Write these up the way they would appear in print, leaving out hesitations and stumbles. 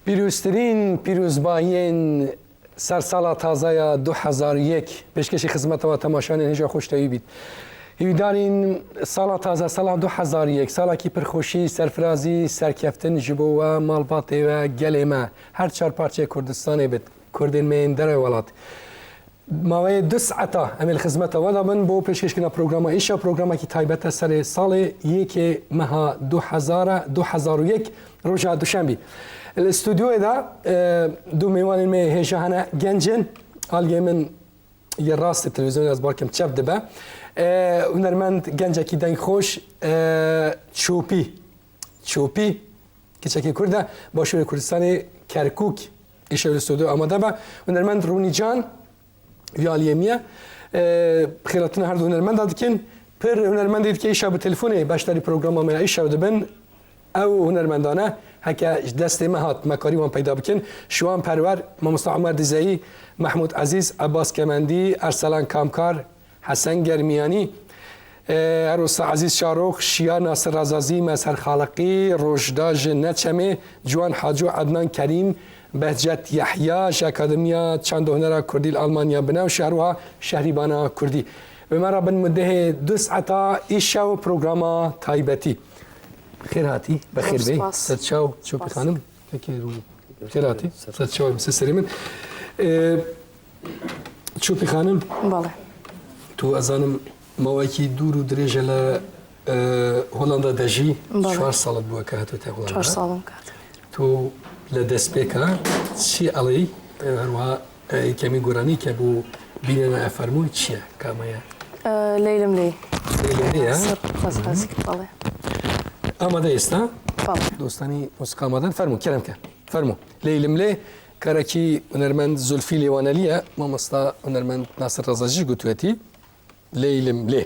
پیروزترین پیروزبایین سرسال تازه 2001 پیشکش خدمت و تماشایان هجا خوشتایی بید. هیویدارین سال تازه سال 2001 سالی که پرخوشی سرفرازی سرکفتن جبو و مالبات و گلیمه هر چهار پارچه کردستان بید کردین من در ولات ماوی 2 ساعته امیل خدمت و دامن بو پیشکش کنه پروگرام ایشا پروگرامی که تایبت سر سال یک ماه 2001 روز دوشنبه الاستودیو دا دو میوان می هجا هنه گنجن آلگه من یه راست تلویزیون از بارکم چپ دبه هنرمند گنجه کی دنگ خوش چوپی که چکی کرده با شور کردستان کرکوک ایشه الاستودیو آماده با هنرمند رونی جان یالیمیه خیراتون هر دو هنرمند داد کن پر هنرمند دید که ایشه به تلفونه باشتری پروگرام آمده ایشه دبن او هنرمندانه هکه دست مهات مکاری وان پیدا بکن شوان پرور مامستا عمر دیزایی محمود عزیز عباس کمندی ارسلان کامکار حسن گرمیانی عروس عزیز شاروخ شیا ناصر رزازی مظهر خالقی روشداج نچمه جوان حاجو عدنان کریم بهجت یحیی اکادمیا چند هنر کردی آلمانیا بنا و شهرها شهریبانا کردی و مرا بن مده 2 ساعتا ایشا و پروگراما تایبتی خیر هاتی بخیر بی سرچاو چوپی خانم خیر هاتی سرچاو مسسری من چوپی خانم بله تو ازانم مواکی دور و دریجه ل هولندا دجی 4 سالت بوده که هاتو تا هولندا 4 سالم کرد تو لدست بکا چی علی هروا کمی گورانی که بو بیننا افرموی چیه کامایا لیلم لی لیلی سر خاص بله آماده است نه بله دوستانی موسیقی آمادن فرمو کرم که فرمو لیلم لی کارکی هنرمند زلفی لیوانلیه ما مستا هنرمند ناصر رزاجی گوتویتی لیلم لی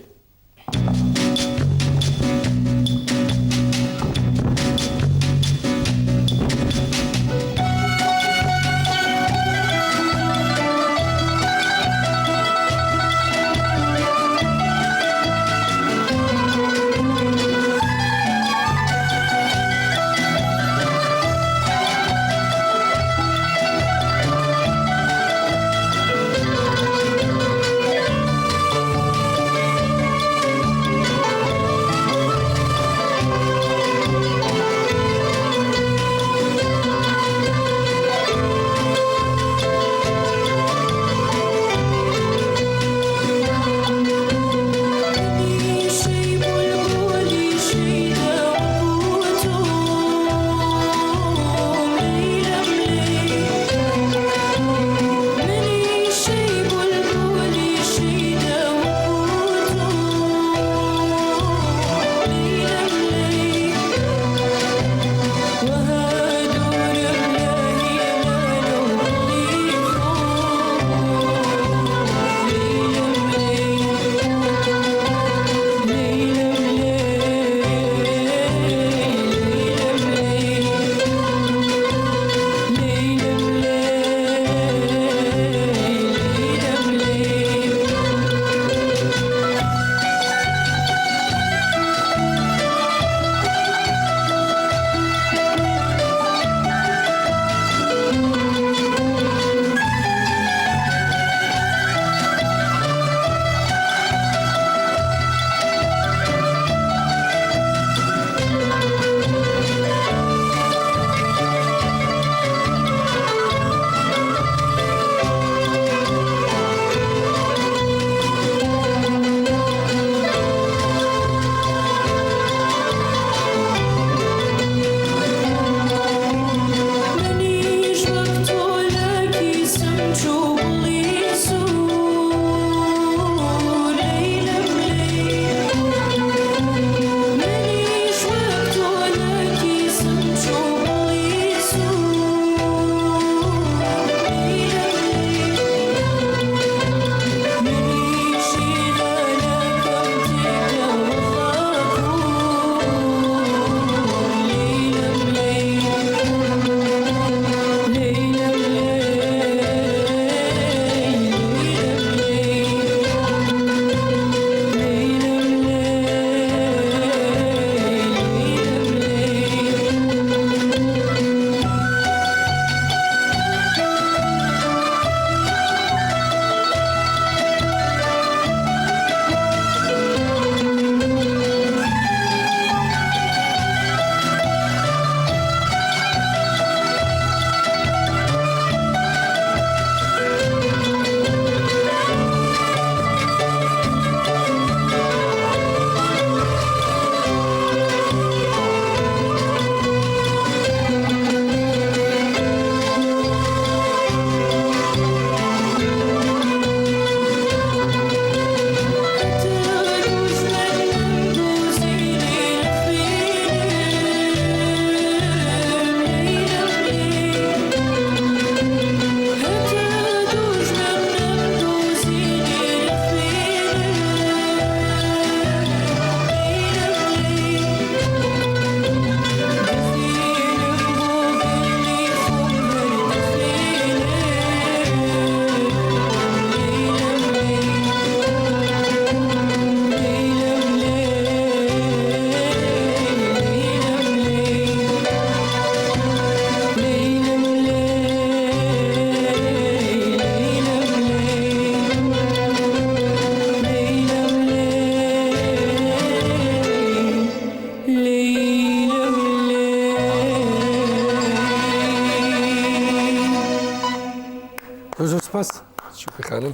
سپاس شکر خانم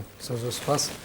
سپاس